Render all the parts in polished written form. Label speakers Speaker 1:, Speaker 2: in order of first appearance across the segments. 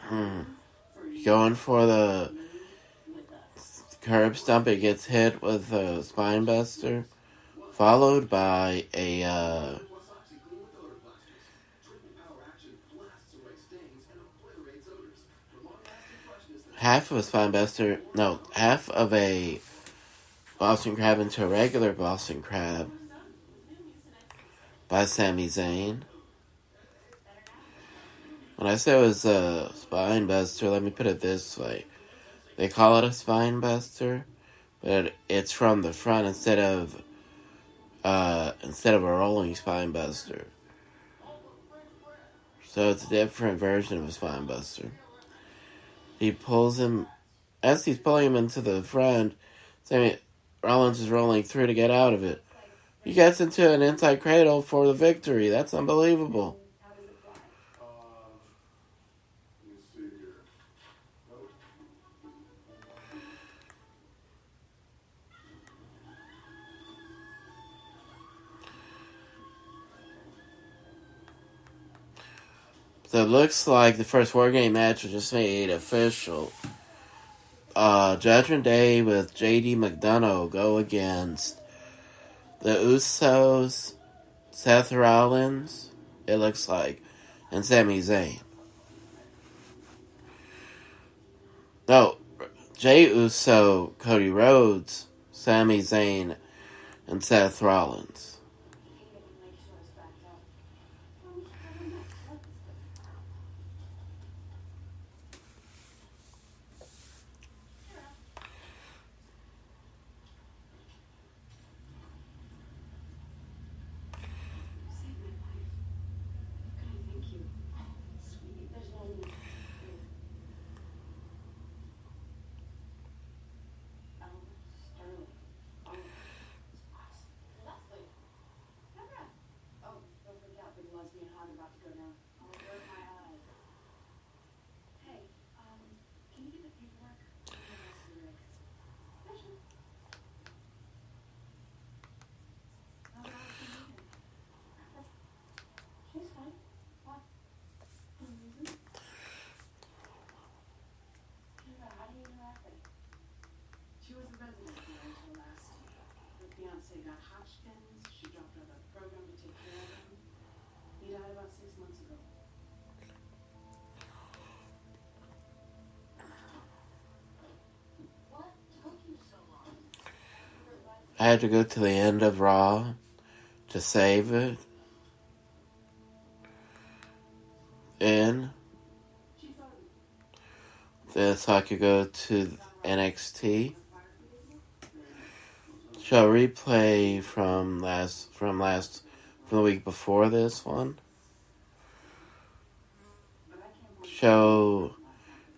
Speaker 1: going for the curb stomp. It gets hit with a spine buster, followed by a half of a Boston Crab into a regular Boston Crab by Sami Zayn. When I say it was a spine buster, let me put it this way. They call it a spine buster, but it's from the front instead of a rolling spine buster. So it's a different version of a spine buster. He pulls him, as he's pulling him into the front, Rollins is rolling through to get out of it. He gets into an inside cradle for the victory. That's unbelievable. So it looks like the first War Game match was just made official. Judgment Day with JD McDonough go against the Usos, Seth Rollins, it looks like, and Sami Zayn. No, Jey Uso, Cody Rhodes, Sami Zayn, and Seth Rollins. I had to go to the end of Raw to save it. And so I could go to NXT. Show replay from the week before this one. Show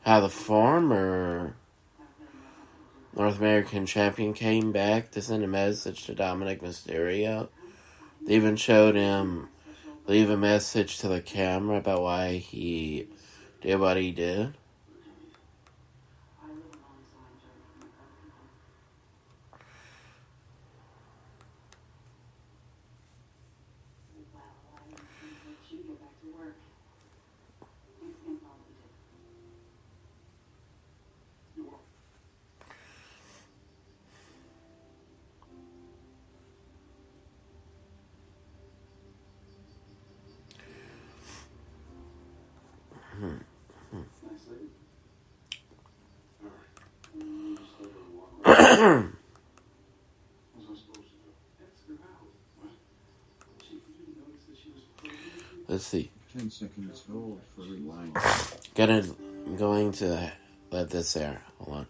Speaker 1: how the former North American champion came back to send a message to Dominic Mysterio. They even showed him leave a message to the camera about why he did what he did. Let's see.
Speaker 2: 10 seconds hold for rewind.
Speaker 1: I'm going to let this air. Hold on.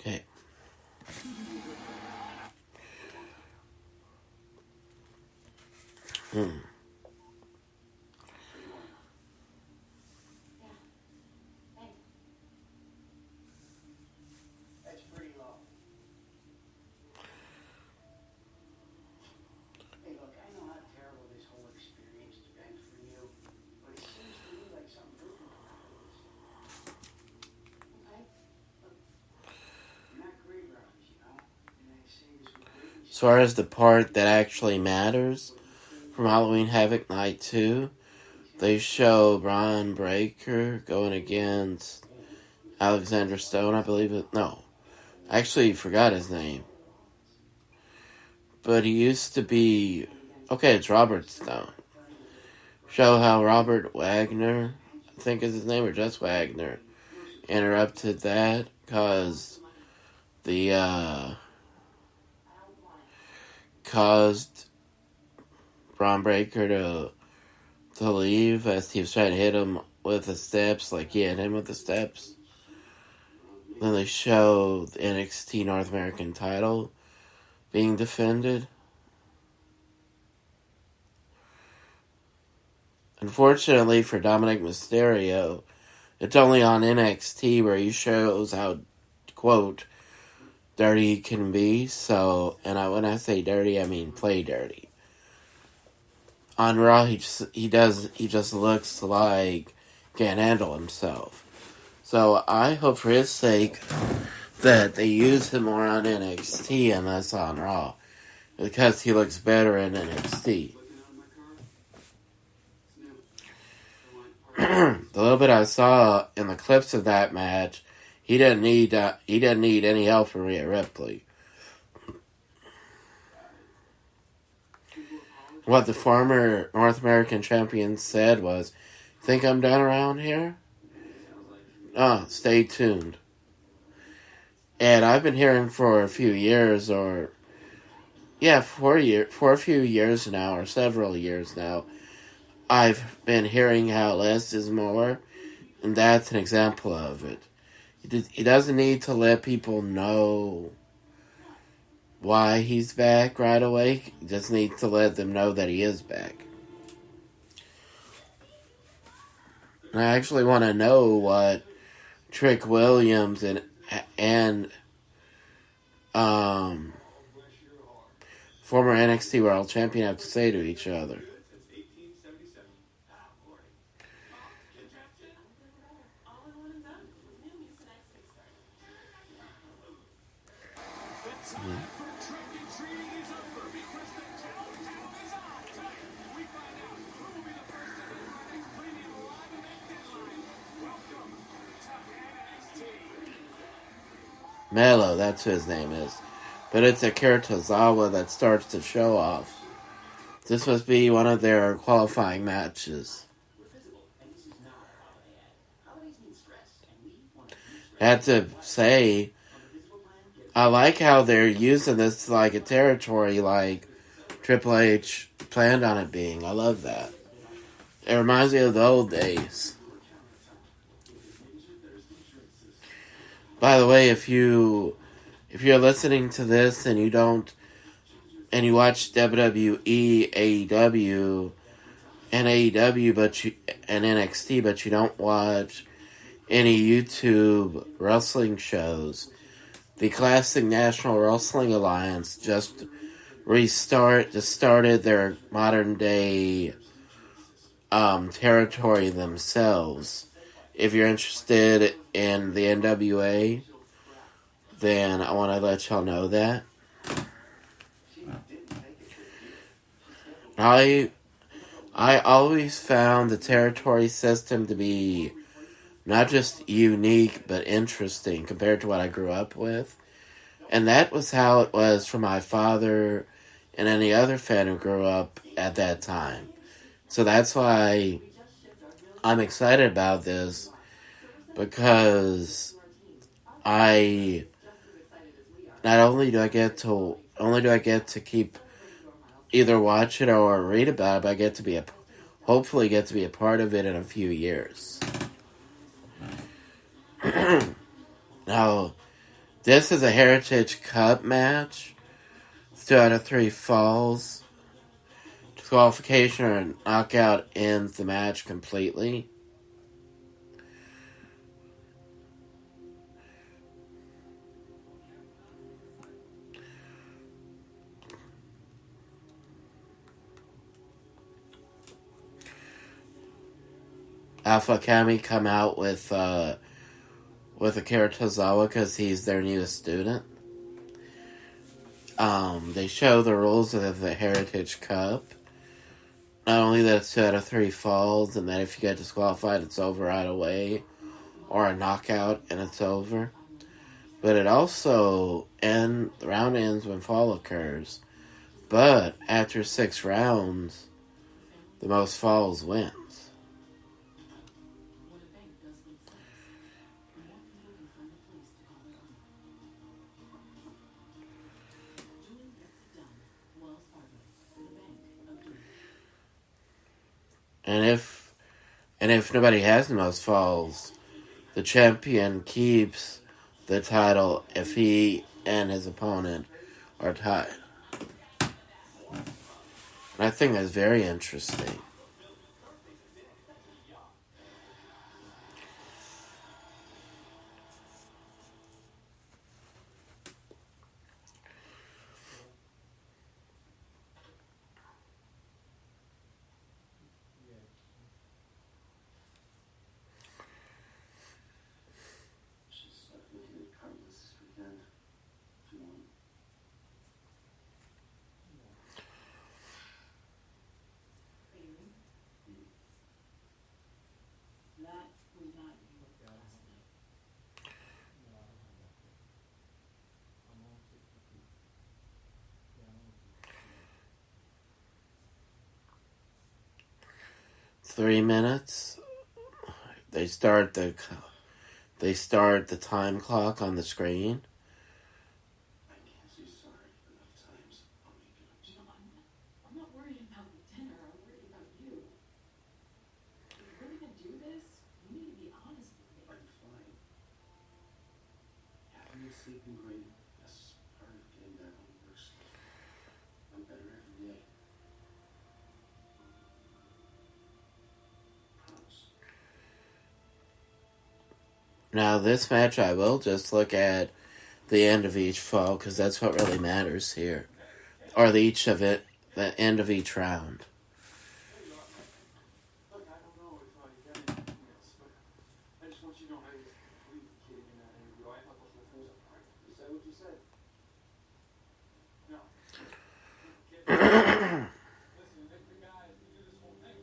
Speaker 1: Okay. as far as the part that actually matters from Halloween Havoc Night 2, they show Braun Breaker going against Alexander Stone, I believe it. No, I actually forgot his name. But he used to be... Okay, it's Robert Stone. Show how Robert Wagner, I think is his name, or just Wagner, interrupted that because the caused Braun Breaker to leave as he was trying to hit him with the steps, like he hit him with the steps. Then they show the NXT North American title being defended. Unfortunately for Dominic Mysterio, it's only on NXT where he shows how, quote, dirty he can be. So, and when I say dirty, I mean play dirty. On Raw, he just looks like he can't handle himself. So I hope for his sake that they use him more on NXT and less on Raw, because he looks better in NXT. The little bit I saw in the clips of that match, he didn't need any help from Rhea Ripley. What the former North American champion said was, "Think I'm done around here? Oh, stay tuned." And I've been hearing for a few years, for a few years now, or several years now, I've been hearing how less is more, and that's an example of it. He doesn't need to let people know why he's back right away. He just needs to let them know that he is back. And I actually want to know what Trick Williams and former NXT World Champion have to say to each other. Mello, that's who his name is. But it's Akira Tozawa that starts the show off. This must be one of their qualifying matches. I have to say, I like how they're using this like a territory like Triple H planned on it being. I love that. It reminds me of the old days. By the way, if you're listening to this and you watch WWE, AEW, and AEW, and NXT, but you don't watch any YouTube wrestling shows, the Classic National Wrestling Alliance just started their modern day territory themselves. If you're interested in the NWA, then I want to let y'all know that. I always found the territory system to be not just unique, but interesting compared to what I grew up with. And that was how it was for my father and any other fan who grew up at that time. So that's why I'm excited about this, because not only do I get to keep either watch it or read about it, but I get to hopefully get to be a part of it in a few years. Now, this is a Heritage Cup match. It's 2 out of 3 falls. Disqualification or knockout ends the match completely. Alpha Kami come out with Akira Tozawa because he's their newest student. They show the rules of the Heritage Cup. Not only that it's 2 out of 3 falls, and that if you get disqualified, it's over right away, or a knockout and it's over. But it also the round ends when fall occurs. But after 6 rounds, the most falls wins. And if nobody has the most falls, the champion keeps the title if he and his opponent are tied. And I think that's very interesting. Three minutes. They start the time clock on the screen.
Speaker 2: I can't say sorry enough times. I'll make it up to you.
Speaker 3: I'm not worried about the dinner. I'm worried about you. If you're really gonna do this, you need to be honest with me.
Speaker 2: I'm fine. Having a sleeping great, that's part of getting back on the work stuff. I'm better every day. Promise.
Speaker 1: Now, this match, I will just look at the end of each fall, because that's what really matters here. Or the end of each round.
Speaker 2: Look, I don't know if I got anything else, but I just want you to know I was completely kidding in that interview. I thought the whole thing was a prank. Is that what you said? No. Listen, if the guys who do this whole thing,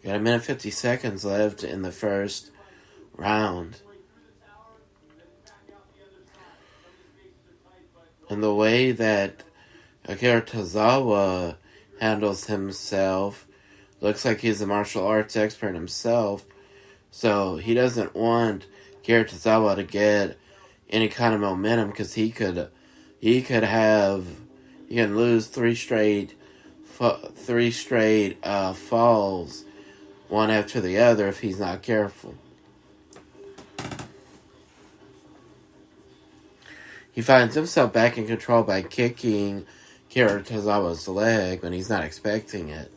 Speaker 1: Got a minute 50 seconds left in the first round. And the way that Akira Tozawa handles himself looks like he's a martial arts expert himself. So he doesn't want Akira Tozawa to get any kind of momentum, because he can lose three straight falls, one after the other, if he's not careful. He finds himself back in control by kicking Akira Tozawa's leg when he's not expecting it.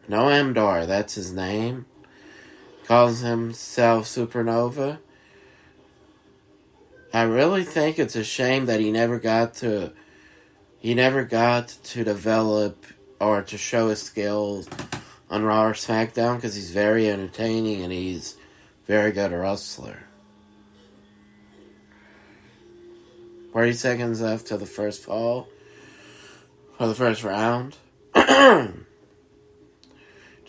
Speaker 1: Noam Dar, that's his name. Calls himself Supernova. I really think it's a shame that he never got to develop or to show his skills on Raw or SmackDown, because he's very entertaining and he's very good wrestler. 40 seconds left to the first fall, for the first round. Akira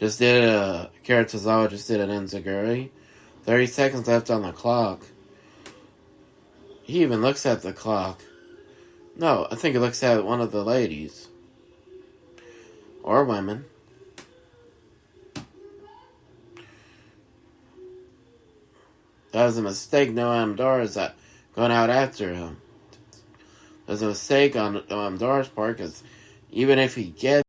Speaker 1: Tozawa just did an enziguri. 30 seconds left on the clock. He even looks at the clock. No, I think he looks at one of the ladies. Or women. That was a mistake. Noam Dar is going out after him. There's a mistake on Noam Dar's part, because even if he gets